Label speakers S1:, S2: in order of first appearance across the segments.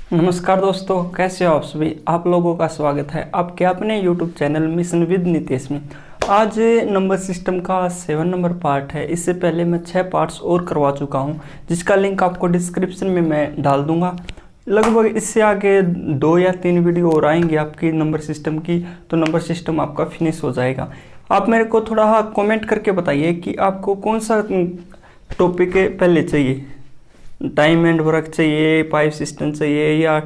S1: नमस्कार दोस्तों, कैसे हो आप सभी। आप लोगों का स्वागत है आपके अपने YouTube channel mission with Nitesh में। आज नंबर सिस्टम का 7 नंबर पार्ट है। इससे पहले मैं 6 पार्ट्स और करवा चुका हूं, जिसका लिंक आपको डिस्क्रिप्शन में मैं डाल दूंगा। लगभग इससे आगे 2 या 3 वीडियो और आएंगे आपकी नंबर सिस्टम की, तो नंबर सिस्टम आपका फिनिश हो जाएगा। आप मेरे को थोड़ा कमेंट करके बताइए कि आपको कौन सा टॉपिक पहले चाहिए, टाइम एंड वर्क चाहिए, पाइप सिस्टम चाहिए, या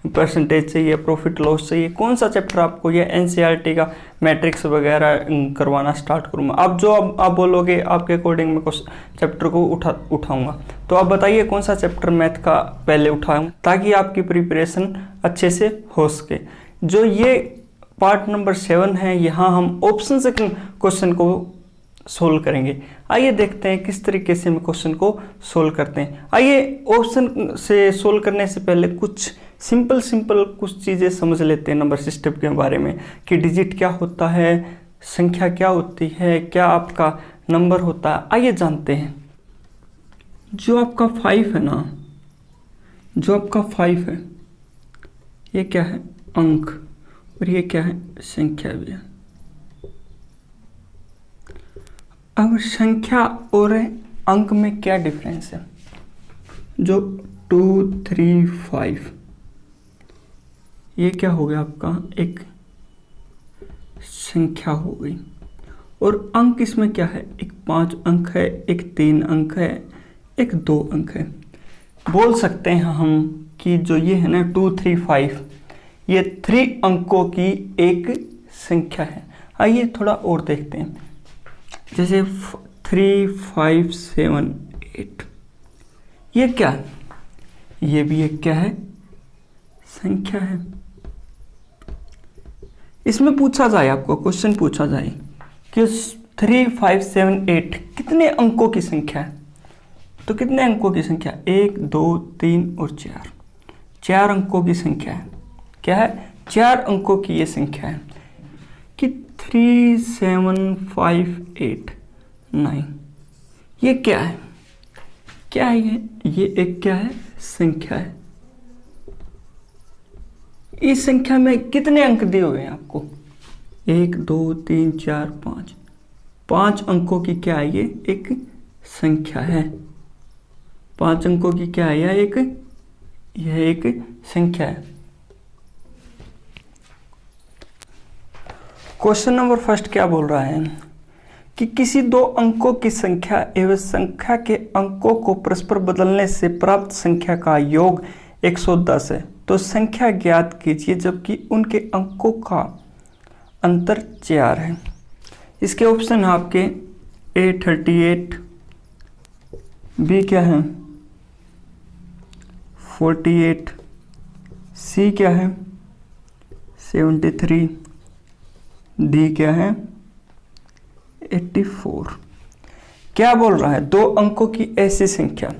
S1: परसेंटेज चाहिए, प्रॉफिट लॉस चाहिए। कौन सा चैप्टर आपको, या एनसीईआरटी का मैट्रिक्स वगैरह करवाना स्टार्ट करूँगा। आप बोलोगे आपके अकॉर्डिंग मैं कुछ चैप्टर को उठाऊंगा। तो आप बताइए कौन सा चैप्टर मैथ का पहले उठाऊँ, ताकि आपकी प्रिपरेशन अच्छे से हो सके। जो ये पार्ट नंबर 7 है, यहाँ हम ऑप्शन से क्वेश्चन को सोल्व करेंगे। आइए देखते हैं किस तरीके से हम क्वेश्चन को सोल्व करते हैं। आइए ऑप्शन से सोल्व करने से पहले कुछ सिंपल कुछ चीज़ें समझ लेते हैं नंबर सिस्टम के बारे में, कि डिजिट क्या होता है, संख्या क्या होती है, क्या आपका नंबर होता है। आइए जानते हैं। जो आपका 5 है ना, जो आपका 5 है, ये क्या है, अंक, और ये क्या है, संख्या भी है। अब संख्या और अंक में क्या डिफरेंस है। जो 2, 3, 5, ये क्या हो गया आपका, एक संख्या हो गई। और अंक इसमें क्या है, एक 5 अंक है, एक 3 अंक है, एक 2 अंक है। बोल सकते हैं हम कि जो ये है ना 2, 3, 5, ये 3 अंकों की एक संख्या है। आइए थोड़ा और देखते हैं। जैसे 3, 5, 7, 8, ये क्या है, ये भी एक क्या है, संख्या है। इसमें पूछा जाए, आपको क्वेश्चन पूछा जाए कि 3, 5, 7, 8 कितने अंकों की संख्या है, तो कितने अंकों की संख्या, 1, 2, 3 और 4, 4 अंकों की संख्या है। क्या है, 4 अंकों की ये संख्या है कि 3, 7, 5, 8, 9, ये क्या है, क्या है ये एक क्या है, संख्या है। इस संख्या में कितने अंक दिए हुए हैं आपको, 1, 2, 3, 4, 5, 5 अंकों की क्या है, ये एक संख्या है। 5 अंकों की क्या है, यह एक संख्या है। क्वेश्चन नंबर फर्स्ट क्या बोल रहा है कि किसी 2 अंकों की संख्या एवं संख्या के अंकों को परस्पर बदलने से प्राप्त संख्या का योग 110 है, तो संख्या ज्ञात कीजिए जबकि उनके अंकों का अंतर 4 है। इसके ऑप्शन है आपके A 38, B क्या है 48, C क्या है 73, D क्या है 84। क्या बोल रहा है, 2 अंकों की ऐसी संख्या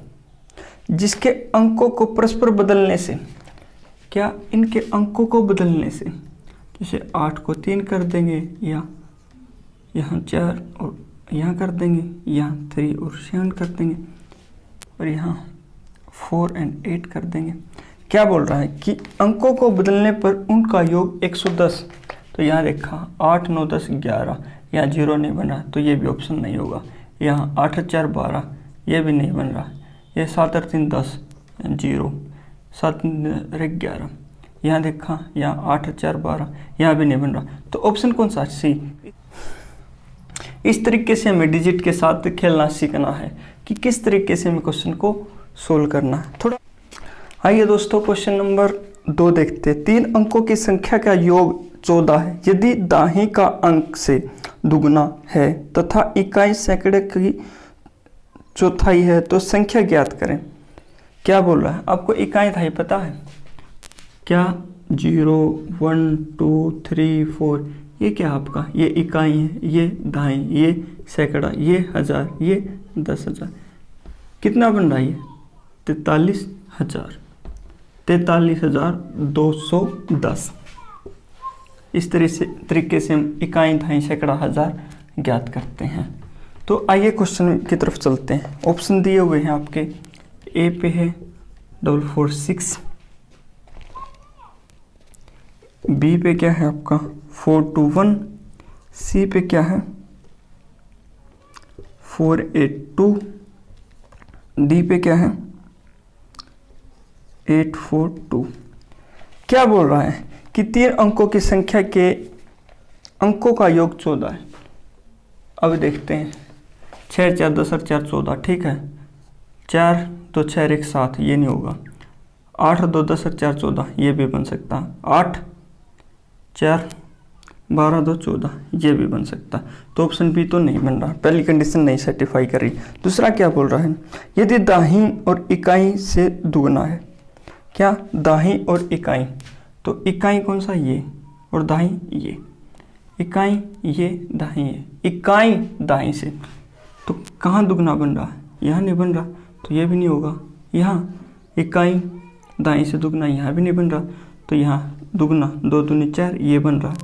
S1: जिसके अंकों को परस्पर बदलने से, क्या इनके अंकों को बदलने से, जैसे 8 को 3 कर देंगे, या यहाँ 4 और यहाँ कर देंगे, यहाँ 3 और 7 कर देंगे, और यहाँ 4 और 8 कर देंगे। क्या बोल रहा है कि अंकों को बदलने पर उनका योग 110। तो यहाँ देखा 8, 9, 10, 11, यहाँ 0 नहीं बन रहा, तो ये भी ऑप्शन नहीं होगा। यहाँ 8, 4, 12, ये भी नहीं बन रहा। ये 7, 8, 3, 10, 0, 7, 11, यहाँ देखा, यहाँ 8, 4, 12, यहाँ भी नहीं बन रहा। तो ऑप्शन कौन सा, सी। इस तरीके से हमें डिजिट के साथ खेलना सीखना है कि किस तरीके से हमें क्वेश्चन को सोल्व करना है। थोड़ा आइए दोस्तों, क्वेश्चन नंबर 2 देखते हैं। 3 अंकों की संख्या का योग 14 है। यदि दाहिने का अंक से दुगुना है तथा इकाई सैकड़े की चौथाई है तो संख्या ज्ञात करें। क्या बोल रहा है, आपको इकाई दहाई पता है क्या, 0, 1, 2, 3, 4, ये क्या आपका, ये इकाई है, ये दहाई, ये सैकड़ा, ये हजार, ये 10,000। कितना बन रहा है, ये 43,000, 43,210। इस तरीके से हम इकाई, दहाई, सैकड़ा, हजार ज्ञात करते हैं। तो आइए क्वेश्चन की तरफ चलते हैं। ऑप्शन दिए हुए हैं आपके, ए पे है 446, बी पे क्या है आपका 421, सी पे क्या है 482, डी पे क्या है 842। क्या बोल रहा है कि 3 अंकों की संख्या के अंकों का योग 14 है। अब देखते हैं 6 4 10 4 14, ठीक है। 4 2 6 1 7, ये नहीं होगा। 8 2 10 4 14, ये भी बन सकता है। 8 4 12 2 14, ये भी बन सकता है। तो ऑप्शन बी तो नहीं बन रहा, पहली कंडीशन नहीं सेटिफाई कर रही। दूसरा क्या बोल रहा है, यदि दाहीं और इकाई से दुगना है। क्या दाहीं और इकाई, तो इकाई कौन सा, ये, और दाहीं ये। इकाई ये, दाहीं ये। इकाई दाहीं से, तो कहाँ दुगना बन रहा है, यहाँ नहीं बन रहा, तो ये भी नहीं होगा। यहाँ इकाई दाईं से दुगना, यहाँ भी नहीं बन रहा, तो यहाँ दुगना 2 दूनी 4, ये बन रहा।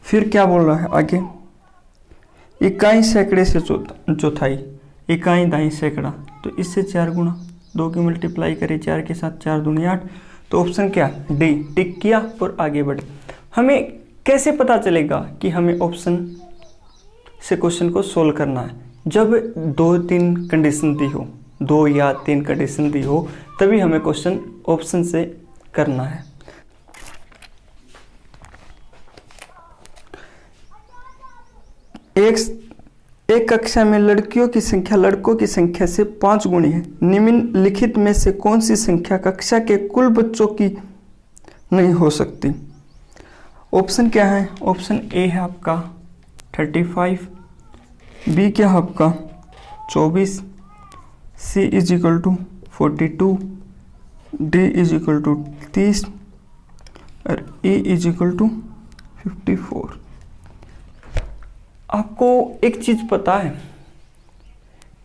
S1: फिर क्या बोल रहा है आगे, इकाई सैकड़े से चौथाई। इकाई दाईं सैकड़ा, तो इससे 4 गुना, 2 की मल्टीप्लाई करें 4 के साथ, 4 दूनी 8। तो ऑप्शन क्या, डी, टिक किया और आगे बढ़े। हमें कैसे पता चलेगा कि हमें ऑप्शन से क्वेश्चन को सोल्व करना है, जब 2-3 कंडीशन दी हो, 2 या 3 कंडीशन दी हो, तभी हमें क्वेश्चन ऑप्शन से करना है। एक कक्षा में लड़कियों की संख्या लड़कों की संख्या से 5 गुनी है। निम्नलिखित में से कौन सी संख्या कक्षा के कुल बच्चों की नहीं हो सकती। ऑप्शन क्या है, ऑप्शन ए है आपका 35, बी क्या है आपका 24, C is equal to 42, D is equal to 30 और ई इज इक्वल टू 54। आपको एक चीज़ पता है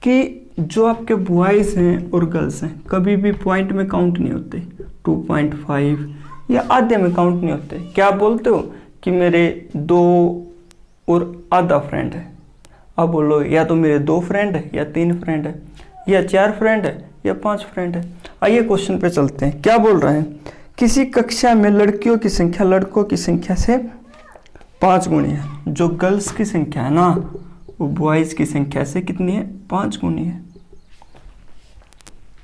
S1: कि जो आपके बॉयज़ हैं और गर्ल्स हैं कभी भी पॉइंट में काउंट नहीं होते, 2.5 या आधे में काउंट नहीं होते। क्या आप बोलते हो कि मेरे 2 और आधा फ्रेंड है, अब बोलो या तो मेरे 2 फ्रेंड है या 3 फ्रेंड है या 4 फ्रेंड है या 5 फ्रेंड है। आइए क्वेश्चन पे चलते हैं। क्या बोल रहे हैं, किसी कक्षा में लड़कियों की संख्या लड़कों की संख्या से 5 गुनी है। जो गर्ल्स की संख्या है ना, वो बॉयज़ की संख्या से कितनी है, 5 गुनी है।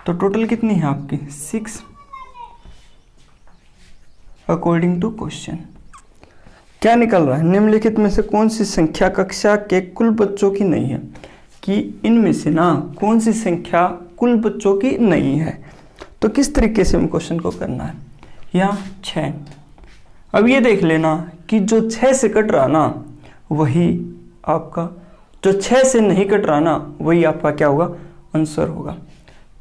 S1: तो टोटल कितनी है आपकी 6 अकॉर्डिंग टू क्वेश्चन। क्या निकल रहा है, निम्नलिखित में से कौन सी संख्या कक्षा के कुल बच्चों की नहीं है, कि इनमें से ना कौन सी संख्या कुल बच्चों की नहीं है। तो किस तरीके से हम क्वेश्चन को करना है, यहाँ 6। अब ये देख लेना कि जो 6 से कट रहा ना वही आपका, जो 6 से नहीं कट रहा ना वही आपका क्या होगा, आंसर होगा।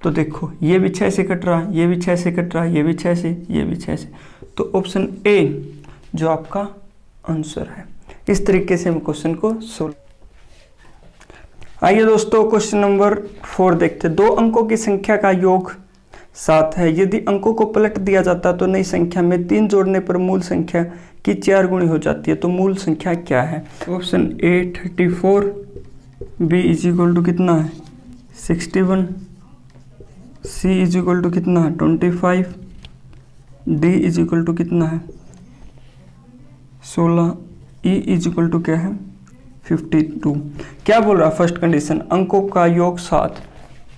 S1: तो देखो ये भी 6 से कट रहा है, ये भी 6 से कट रहा है, ये भी 6 से, ये भी 6 से, तो ऑप्शन ए जो आपका आंसर है। इस तरीके से हम क्वेश्चन को सोल्व। आइए दोस्तों क्वेश्चन नंबर 4 देखते हैं। 2 अंकों की संख्या का योग 7 है। यदि अंकों को पलट दिया जाता तो नई संख्या में 3 जोड़ने पर मूल संख्या की 4 गुणी हो जाती है। तो मूल संख्या क्या है, option A 34, B is equal to कितना है 61, सी इज इक्वल टू कितना है 25, डी इज इक्वल टू कितना है 16, ई इज इक्वल टू क्या है 52। क्या बोल रहा है, फर्स्ट कंडीशन अंकों का योग 7,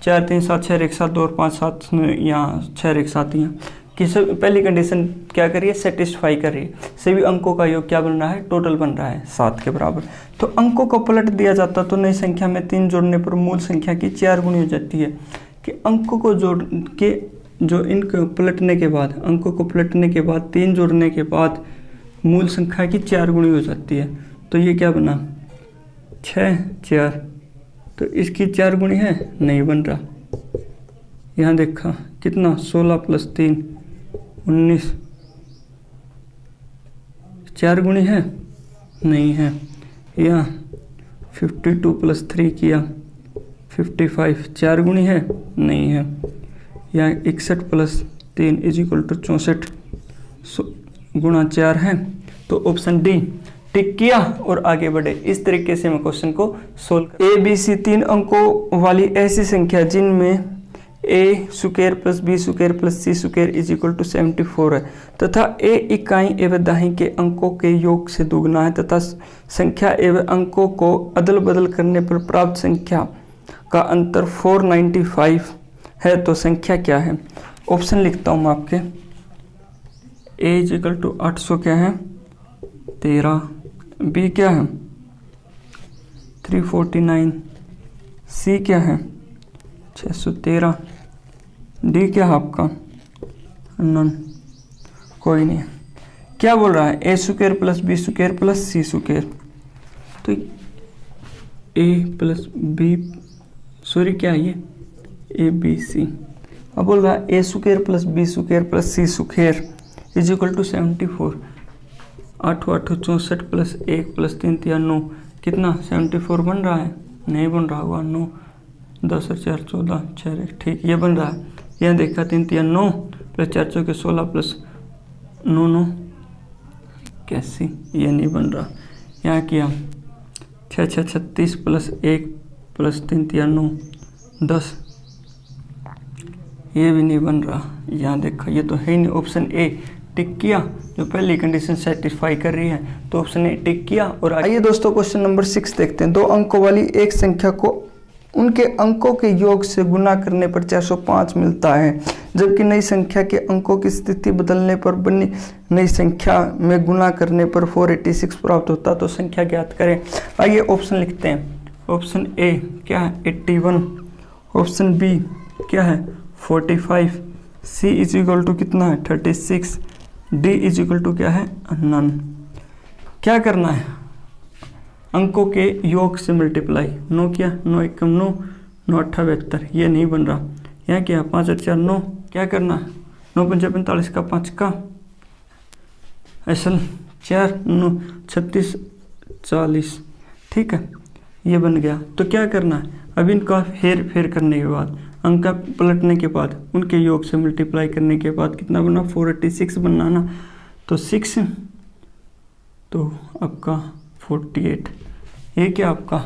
S1: 4 3 7 6 1 7 2 और 5 7, यहाँ 6 1 7 यहाँ कि सब पहली कंडीशन क्या करिए, सेटिस्फाई करिए। सभी अंकों का योग क्या बन रहा है, टोटल बन रहा है 7 के बराबर। तो अंकों को पलट दिया जाता तो नई संख्या में 3 जोड़ने पर मूल संख्या की 4 गुनी हो जाती है। कि अंकों को जोड़ के जो इनको पलटने के बाद, अंकों को पलटने के बाद 3 जोड़ने के बाद मूल संख्या की 4 गुनी हो जाती है। तो ये क्या बना 6 4, तो इसकी 4 गुनी है, नहीं बन रहा। यहाँ देखा कितना 16 + 3 19, 4 गुनी है, नहीं है। यहाँ 52 + 3 किया 55, 4 गुनी है, नहीं है। यहाँ 61 + 3 = 64 गुणा 4 है। तो ऑप्शन डी टिक किया और आगे बढ़े। इस तरीके से हम क्वेश्चन को सोल्व कर। ए बी सी 3 अंकों वाली ऐसी संख्या जिनमें A square plus B square plus C square is equal to 74 है तथा ए इकाई एवं दहाई के अंकों के योग से दुगना है तथा संख्या एवं अंकों को अदल बदल करने पर प्राप्त संख्या का अंतर 495 है तो संख्या क्या है। ऑप्शन लिखता हूँ मैं आपके। ए इज इक्वल टू 800 क्या है 13, बी क्या है 349, सी क्या है 613, डी क्या है आपका नन, कोई नहीं। क्या बोल रहा है A square plus B square plus C square, तो ए प्लस बी सॉरी क्या है ये ए बी सी। अब बोल रहा है A square plus B square plus C square is equal to 74। 8 8 64 plus 1 plus 3 3 9 कितना 74 बन रहा है, नहीं बन रहा होगा 9 10 और 4 14 6 ठीक ये बन रहा है। यहाँ देखा 3 3 9 प्लस 4 4 16 प्लस 9 9 कैसी ये नहीं बन रहा। यहाँ किया 6 6 36 प्लस 1 प्लस 3 3 9 10 ये भी नहीं बन रहा। यहाँ देखा ये तो है ही नहीं। ऑप्शन ए टिक किया, जो पहली कंडीशन सेटिस्फाई कर रही है तो ऑप्शन ए टिक किया। और आइए दोस्तों क्वेश्चन नंबर 6 देखते हैं। 2 अंकों वाली एक संख्या को उनके अंकों के योग से गुना करने पर 405 मिलता है, जबकि नई संख्या के अंकों की स्थिति बदलने पर बनी नई संख्या में गुना करने पर 486 प्राप्त होता, तो संख्या ज्ञात करें। आइए ऑप्शन लिखते हैं। ऑप्शन ए क्या है 81, ऑप्शन बी क्या है 45, सी इज इक्वल टू कितना है 36, डी इज इक्वल टू क्या है नन। क्या करना है अंकों के योग से मल्टीप्लाई। 9 किया 9 1 9 9 8 72 ये नहीं बन रहा। यहाँ क्या 5 8 4 9 क्या करना है 9 5 45 का 5 का असल 4 9 36 40 ठीक है ये बन गया। तो क्या करना है अब इनका हेर फेर करने के बाद अंक पलटने के बाद उनके योग से मल्टीप्लाई करने के बाद कितना बना 486 बनना ना, तो 6 तो आपका 48 ये क्या आपका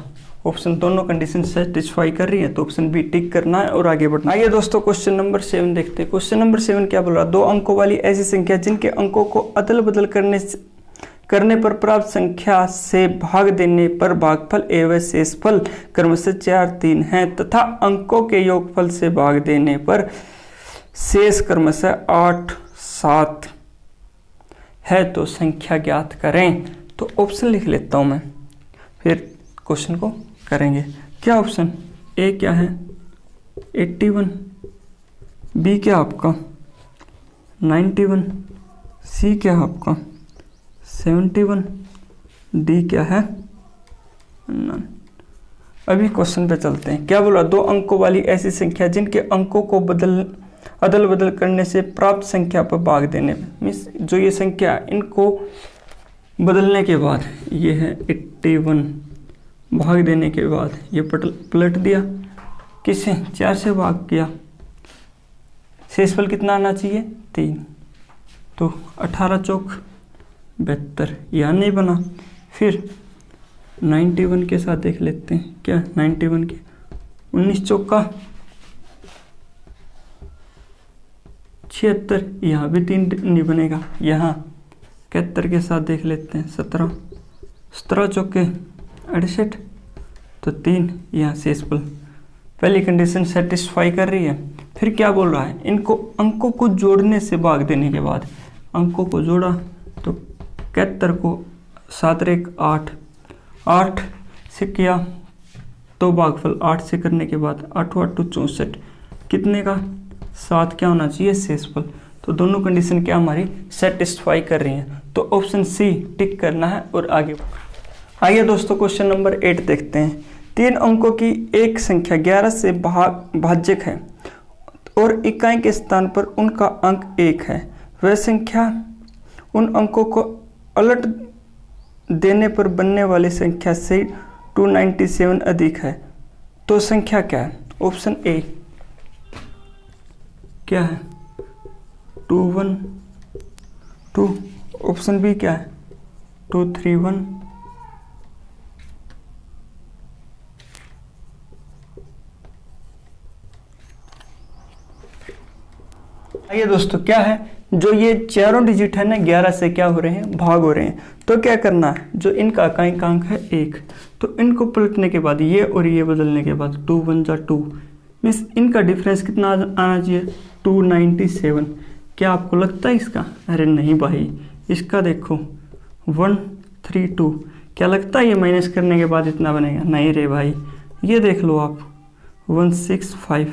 S1: ऑप्शन दोनों कंडीशन सेटिस्फाई कर रही है तो ऑप्शन बी टिक करना है और आगे बढ़ना। आइए दोस्तों क्वेश्चन नंबर 7 देखते हैं। क्वेश्चन नंबर 7 क्या बोल रहा है 2 अंकों वाली ऐसी संख्या जिनके अंकों को अदल बदल करने पर प्राप्त संख्या से भाग देने पर भागफल एवं शेषफल क्रमशः 4 3 है तथा अंकों के योगफल से भाग देने पर शेष क्रमशः 8 7 है तो संख्या ज्ञात करें। तो ऑप्शन लिख लेता हूं मैं फिर क्वेश्चन को करेंगे। क्या ऑप्शन ए क्या है 81, बी क्या आपका 91, सी क्या है आपका 71, डी क्या है नन। अभी क्वेश्चन पे चलते हैं। क्या बोला 2 अंकों वाली ऐसी संख्या जिनके अंकों को अदल बदल करने से प्राप्त संख्या पर भाग देने मीन्स जो ये संख्या इनको बदलने के बाद ये है 81 भाग देने के बाद ये पलट दिया किससे 4 से भाग किया शेषफल कितना आना चाहिए 3 तो 18 चौक 72 यहाँ नहीं बना। फिर 91 के साथ देख लेते हैं। क्या 91 के 19 चौका 76 यहाँ भी 3 नहीं बनेगा। यहाँ 71 के साथ देख लेते हैं 17 चौके 68 तो 3 यहाँ शेषफल पहली कंडीशन सेटिस्फाई कर रही है। फिर क्या बोल रहा है इनको अंकों को जोड़ने से भाग देने के बाद अंकों को जोड़ा तो 71 को 7 1 8 से किया तो भागफल 8 से करने के बाद 8 8 64 कितने का 7 क्या होना चाहिए शेषफल। तो दोनों कंडीशन क्या हमारी सेटिस्फाई कर रही हैं तो ऑप्शन सी टिक करना है और आगे। आइए दोस्तों क्वेश्चन नंबर 8 देखते हैं। 3 अंकों की एक संख्या 11 से भाज्यक है और इकाई के स्थान पर उनका अंक 1 है। वह संख्या उन अंकों को उलट देने पर बनने वाली संख्या से 297 अधिक है तो संख्या क्या है। ऑप्शन ए क्या है 212, ऑप्शन बी क्या है 231, आइए दोस्तों, क्या है जो ये चारों डिजिट है ना 11 से क्या हो रहे हैं, भाग हो रहे हैं। तो क्या करना है, जो इनका अंक है 1, तो इनको पलटने के बाद ये और ये बदलने के बाद 2 1 जा 2 मीन्स इनका डिफरेंस कितना आना चाहिए 297। क्या आपको लगता है इसका? अरे नहीं भाई, इसका देखो 132। क्या लगता है ये माइनस करने के बाद इतना बनेगा? नहीं रे भाई, ये देख लो आप 165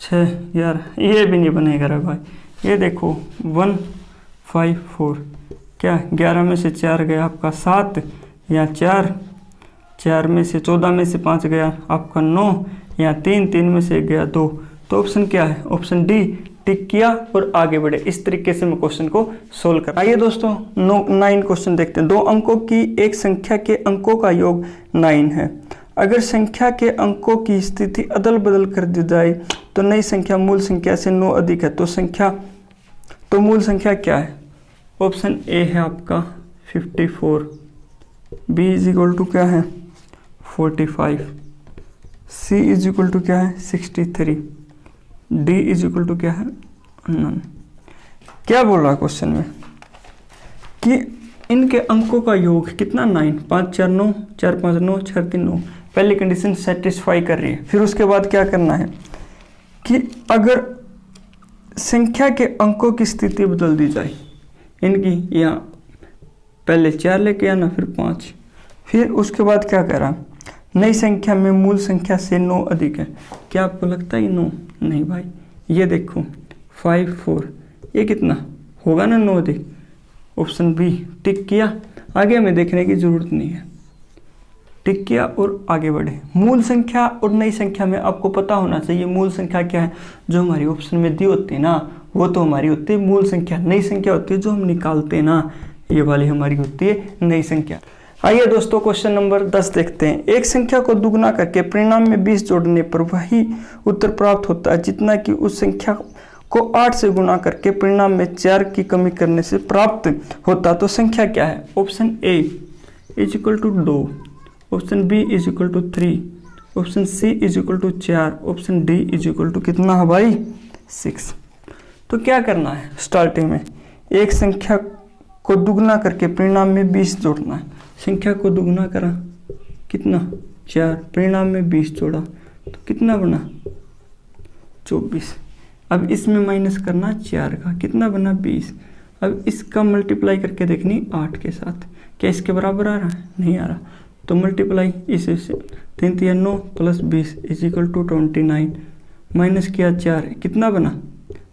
S1: 6 यार ये भी नहीं बनेगा रे भाई। ये देखो 154। क्या 11 में से 4 गया आपका 7 या 4 में से 14 में से 5 गया आपका 9 या 3 में से 1 गया 2। तो ऑप्शन क्या है? ऑप्शन डी, टिक किया और आगे बढ़े। इस तरीके से मैं क्वेश्चन को सोल्व कर। आइए दोस्तों 9 क्वेश्चन देखते हैं। 2 अंकों की एक संख्या के अंकों का योग 9 है। अगर संख्या के अंकों की स्थिति अदल बदल कर दी जाए तो नई संख्या मूल संख्या से 9 अधिक है। तो मूल संख्या क्या है? ऑप्शन ए है आपका 54, बी इज इक्वल टू क्या है 45, सी इज इक्वल टू क्या है 63, डी इज इक्वल टू क्या है नन। क्या बोल रहा है क्वेश्चन में कि इनके अंकों का योग कितना 9, 5 4 9, 4 5 9, 6 3 9। पहली कंडीशन सेटिस्फाई कर रही है। फिर उसके बाद क्या करना है कि अगर संख्या के अंकों की स्थिति बदल दी जाए इनकी, या पहले 4 लेके आना फिर 5, फिर उसके बाद क्या कह रहा, नई संख्या में मूल संख्या से 9 अधिक है। क्या आपको लगता है 9? नहीं भाई, ये देखो 5 4, ये कितना होगा ना 9 अधिक। ऑप्शन बी, टिक किया, आगे हमें देखने की जरूरत नहीं है, टिक किया और आगे बढ़े। मूल संख्या और नई संख्या में आपको पता होना चाहिए मूल संख्या क्या है। जो हमारी ऑप्शन में दी होती है ना वो तो हमारी होती है मूल संख्या। नई संख्या होती है जो हम निकालते हैं ना, ये वाली हमारी होती है नई संख्या। आइए दोस्तों क्वेश्चन नंबर 10 देखते हैं। एक संख्या को दुगना करके परिणाम में 20 जोड़ने पर वही उत्तर प्राप्त होता है जितना कि उस संख्या को 8 से गुणा करके परिणाम में 4 की कमी करने से प्राप्त होता। तो संख्या क्या है? Option A is equal to 2, option B is equal to 3, option C is equal to 4, option D is equal to कितना है भाई 6। तो क्या करना है, स्टार्टिंग में एक संख्या को दुगना करके परिणाम में 20 जोड़ना है। संख्या को दुगना करा कितना 4, परिणाम में 20 जोड़ा तो कितना बना 24। अब इसमें माइनस करना 4 का, कितना बना 20। अब इसका मल्टीप्लाई करके देखनी 8 के साथ, क्या इसके बराबर आ रहा है? नहीं आ रहा। तो मल्टीप्लाई इसे 3 3 9 plus 20 is equal to 29, minus किया 4, कितना बना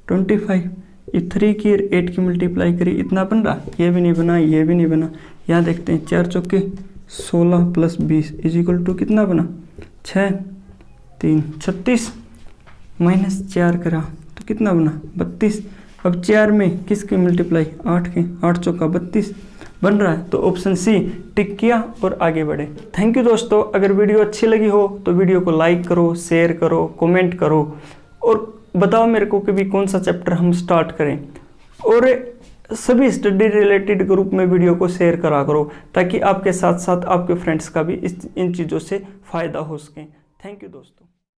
S1: 25। ये 3 की 8 की मल्टीप्लाई करी, इतना बन रहा, ये भी नहीं बना, ये भी नहीं बना। यहाँ देखते हैं 4 चौके 16 प्लस 20 इज इक्वल टू कितना बना 6 3 36, माइनस 4 करा तो कितना बना 32। अब 4 में किसकी मल्टीप्लाई 8 के, 8 चौका 32 बन रहा है। तो ऑप्शन सी, टिक किया और आगे बढ़े। थैंक यू दोस्तों। अगर वीडियो अच्छी लगी हो तो वीडियो को लाइक करो, शेयर करो, कमेंट करो और बताओ मेरे को कि भी कौन सा चैप्टर हम स्टार्ट करें। और सभी स्टडी रिलेटेड ग्रुप में वीडियो को शेयर करा करो ताकि आपके साथ साथ आपके फ्रेंड्स का भी इन चीज़ों से फ़ायदा हो सके। थैंक यू दोस्तों।